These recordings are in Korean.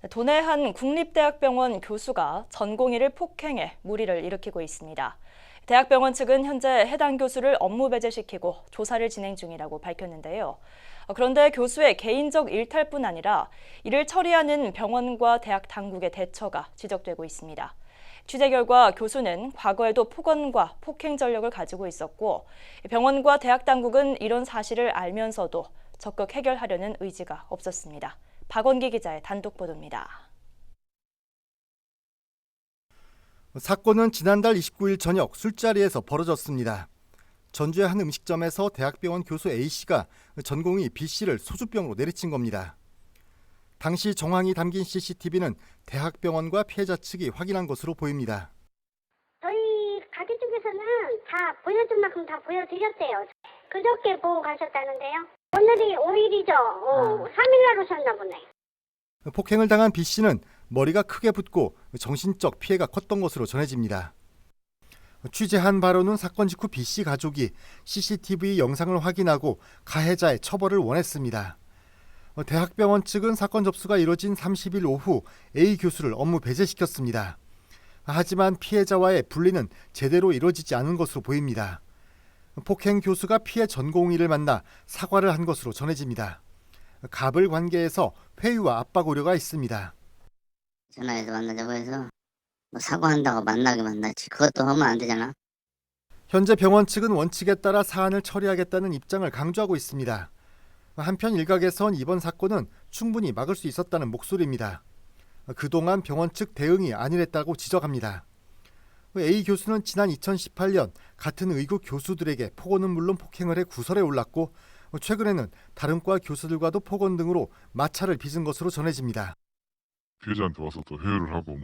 도내 한 국립대학병원 교수가 전공의를 폭행해 물의를 일으키고 있습니다. 대학병원 측은 현재 해당 교수를 업무 배제시키고 조사를 진행 중이라고 밝혔는데요. 그런데 교수의 개인적 일탈뿐 아니라 이를 처리하는 병원과 대학 당국의 대처가 지적되고 있습니다. 취재 결과 교수는 과거에도 폭언과 폭행 전력을 가지고 있었고 병원과 대학 당국은 이런 사실을 알면서도 적극 해결하려는 의지가 없었습니다. 박원기 기자의 단독 보도입니다. 사건은 지난달 29일 저녁 술자리에서 벌어졌습니다. 전주의 한 음식점에서 대학병원 교수 A씨가 전공의 B씨를 소주병으로 내리친 겁니다. 당시 정황이 담긴 CCTV는 대학병원과 피해자 측이 확인한 것으로 보입니다. 저희 가게 쪽에서는 다 보여준 만큼 다 보여드렸대요. 그저께 보고 가셨다는데요. 오늘이 5일이죠. 3일날 오셨나 보네. 폭행을 당한 B씨는 머리가 크게 붓고 정신적 피해가 컸던 것으로 전해집니다. 취재한 바로는 사건 직후 B씨 가족이 CCTV 영상을 확인하고 가해자의 처벌을 원했습니다. 대학병원 측은 사건 접수가 이뤄진 30일 오후 A 교수를 업무 배제시켰습니다. 하지만 피해자와의 분리는 제대로 이루어지지 않은 것으로 보입니다. 폭행 교수가 피해 전공의를 만나 사과를 한 것으로 전해집니다. 갑을 관계에서 회유와 압박 우려가 있습니다. 전화해서 만나자고 해서 사과한다고 만나게 만났지. 그것도 하면 안 되잖아. 현재 병원 측은 원칙에 따라 사안을 처리하겠다는 입장을 강조하고 있습니다. 한편 일각에선 이번 사건은 충분히 막을 수 있었다는 목소리입니다. 그동안 병원 측 대응이 안일했다고 지적합니다. A 교수는 지난 2018년 같은 의구 교수들에게 폭언은 물론 폭행을 해 구설에 올랐고 최근에는 다른 과 교수들과도 폭언 등으로 마찰을 빚은 것으로 전해집니다. 피해자한테 와서 또 회유를 하고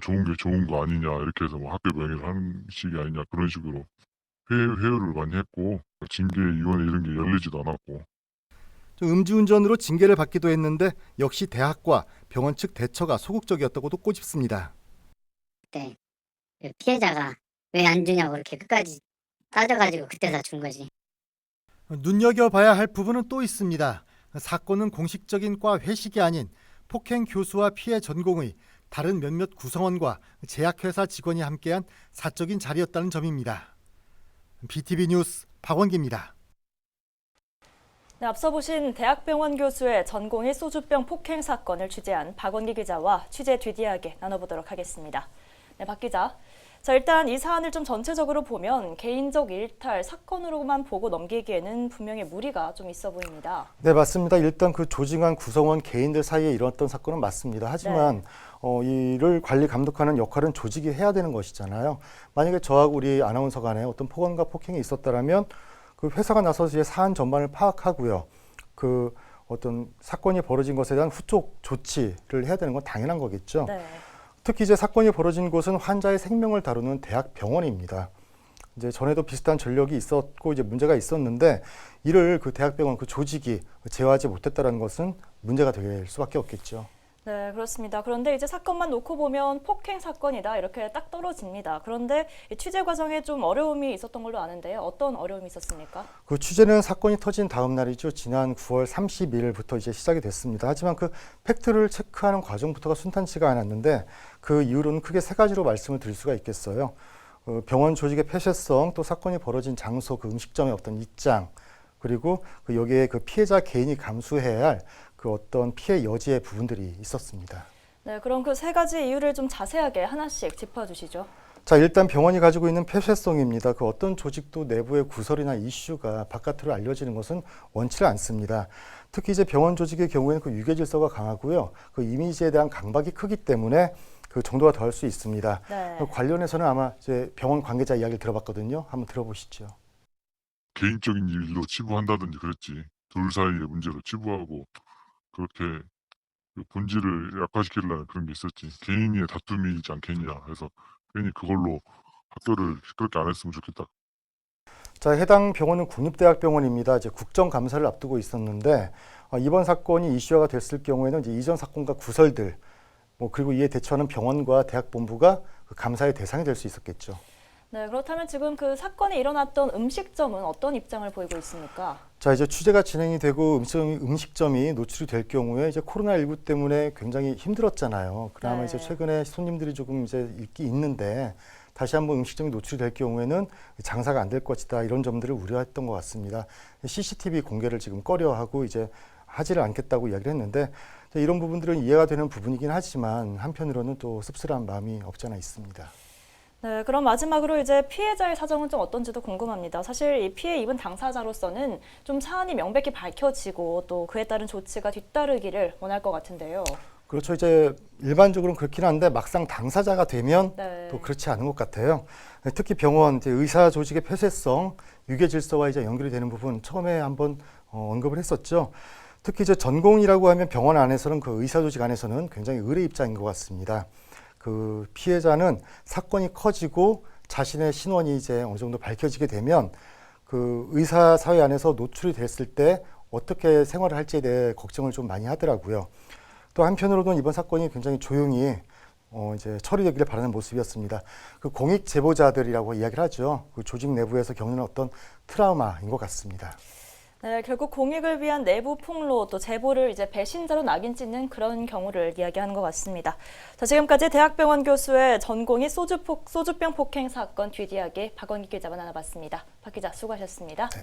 좋은 게 좋은 거 아니냐 이렇게 해서 학교 명예를 하는 식이 아니냐 그런 식으로 회유를 많이 했고 징계위원회 이런 게 열리지도 않았고 음주운전으로 징계를 받기도 했는데 역시 대학과 병원 측 대처가 소극적이었다고도 꼬집습니다. 그때 피해자가 왜 안 주냐고 이렇게 끝까지 따져가지고 그때 다 준 거지. 눈여겨봐야 할 부분은 또 있습니다. 사건은 공식적인 과 회식이 아닌 폭행 교수와 피해 전공의 다른 몇몇 구성원과 제약회사 직원이 함께한 사적인 자리였다는 점입니다. BTV 뉴스 박원기입니다. 네, 앞서 보신 대학병원 교수의 전공의 소주병 폭행 사건을 취재한 박원기 기자와 취재 뒤이야기 나눠보도록 하겠습니다. 네, 박 기자. 자, 일단 이 사안을 좀 전체적으로 보면 개인적 일탈 사건으로만 보고 넘기기에는 분명히 무리가 좀 있어 보입니다. 네, 맞습니다. 일단 그 조직한 구성원 개인들 사이에 일어났던 사건은 맞습니다. 하지만 이를 관리 감독하는 역할은 조직이 해야 되는 것이잖아요. 만약에 저하고 우리 아나운서 간에 어떤 폭언과 폭행이 있었다라면 그 회사가 나서서 이제 사안 전반을 파악하고요. 그 어떤 사건이 벌어진 것에 대한 후속 조치를 해야 되는 건 당연한 거겠죠. 네. 특히 이제 사건이 벌어진 곳은 환자의 생명을 다루는 대학병원입니다. 이제 전에도 비슷한 전력이 있었고 이제 문제가 있었는데 이를 그 대학병원 그 조직이 제어하지 못했다는 것은 문제가 될 수밖에 없겠죠. 네, 그렇습니다. 그런데 이제 사건만 놓고 보면 폭행 사건이다 이렇게 딱 떨어집니다. 그런데 이 취재 과정에 좀 어려움이 있었던 걸로 아는데요. 어떤 어려움이 있었습니까? 그 취재는 사건이 터진 다음 날이죠. 지난 9월 30일부터 이제 시작이 됐습니다. 하지만 그 팩트를 체크하는 과정부터가 순탄치가 않았는데 그 이유로는 크게 세 가지로 말씀을 드릴 수가 있겠어요. 병원 조직의 폐쇄성, 또 사건이 벌어진 장소, 그 음식점의 어떤 입장, 그리고 그 여기에 그 피해자 개인이 감수해야 할 그 어떤 피해 여지의 부분들이 있었습니다. 네, 그럼 그 세 가지 이유를 좀 자세하게 하나씩 짚어주시죠. 자, 일단 병원이 가지고 있는 폐쇄성입니다. 그 어떤 조직도 내부의 구설이나 이슈가 바깥으로 알려지는 것은 원치를 않습니다. 특히 이제 병원 조직의 경우에는 그 유교 질서가 강하고요. 그 이미지에 대한 강박이 크기 때문에 그 정도가 더할 수 있습니다. 네. 관련해서는 아마 이제 병원 관계자 이야기를 들어봤거든요. 한번 들어보시죠. 개인적인 일로 치부한다든지 그랬지. 둘 사이의 문제로 치부하고 그렇게 그 본질을 약화시키려는 그런 게 있었지. 개인의 다툼이지 않겠냐 해서 괜히 그걸로 학교를 시끄럽게 안 했으면 좋겠다. 자, 해당 병원은 국립대학병원입니다. 이제 국정감사를 앞두고 있었는데 이번 사건이 이슈화가 됐을 경우에는 이제 이전 사건과 구설들, 그리고 이에 대처하는 병원과 대학본부가 그 감사의 대상이 될 수 있었겠죠. 네, 그렇다면 지금 그 사건이 일어났던 음식점은 어떤 입장을 보이고 있습니까? 자, 이제 취재가 진행이 되고 음식점이 노출이 될 경우에 이제 코로나19 때문에 굉장히 힘들었잖아요. 그나마 네. 이제 최근에 손님들이 조금 이제 있는데 다시 한번 음식점이 노출이 될 경우에는 장사가 안 될 것이다 이런 점들을 우려했던 것 같습니다. CCTV 공개를 지금 꺼려하고 이제 하지를 않겠다고 이야기를 했는데 이런 부분들은 이해가 되는 부분이긴 하지만 한편으로는 또 씁쓸한 마음이 없지 않아 있습니다. 네, 그럼 마지막으로 이제 피해자의 사정은 좀 어떤지도 궁금합니다. 사실 이 피해 입은 당사자로서는 좀 사안이 명백히 밝혀지고 또 그에 따른 조치가 뒤따르기를 원할 것 같은데요. 그렇죠. 이제 일반적으로는 그렇긴 한데 막상 당사자가 되면 네. 또 그렇지 않은 것 같아요. 특히 병원 이제 의사 조직의 폐쇄성, 유계 질서와 이제 연결이 되는 부분 처음에 한번 언급을 했었죠. 특히 이제 전공이라고 하면 병원 안에서는 그 의사 조직 안에서는 굉장히 의뢰 입장인 것 같습니다. 그 피해자는 사건이 커지고 자신의 신원이 이제 어느 정도 밝혀지게 되면 그 의사 사회 안에서 노출이 됐을 때 어떻게 생활을 할지에 대해 걱정을 좀 많이 하더라고요. 또 한편으로는 이번 사건이 굉장히 조용히 이제 처리되기를 바라는 모습이었습니다. 그 공익 제보자들이라고 이야기를 하죠. 그 조직 내부에서 겪는 어떤 트라우마인 것 같습니다. 네, 결국 공익을 위한 내부 폭로 또 제보를 이제 배신자로 낙인 찍는 그런 경우를 이야기하는 것 같습니다. 자, 지금까지 대학병원 교수의 전공의 소주병 폭행 사건 뒷이야기 박원기 기자와 나눠봤습니다. 박 기자 수고하셨습니다. 네.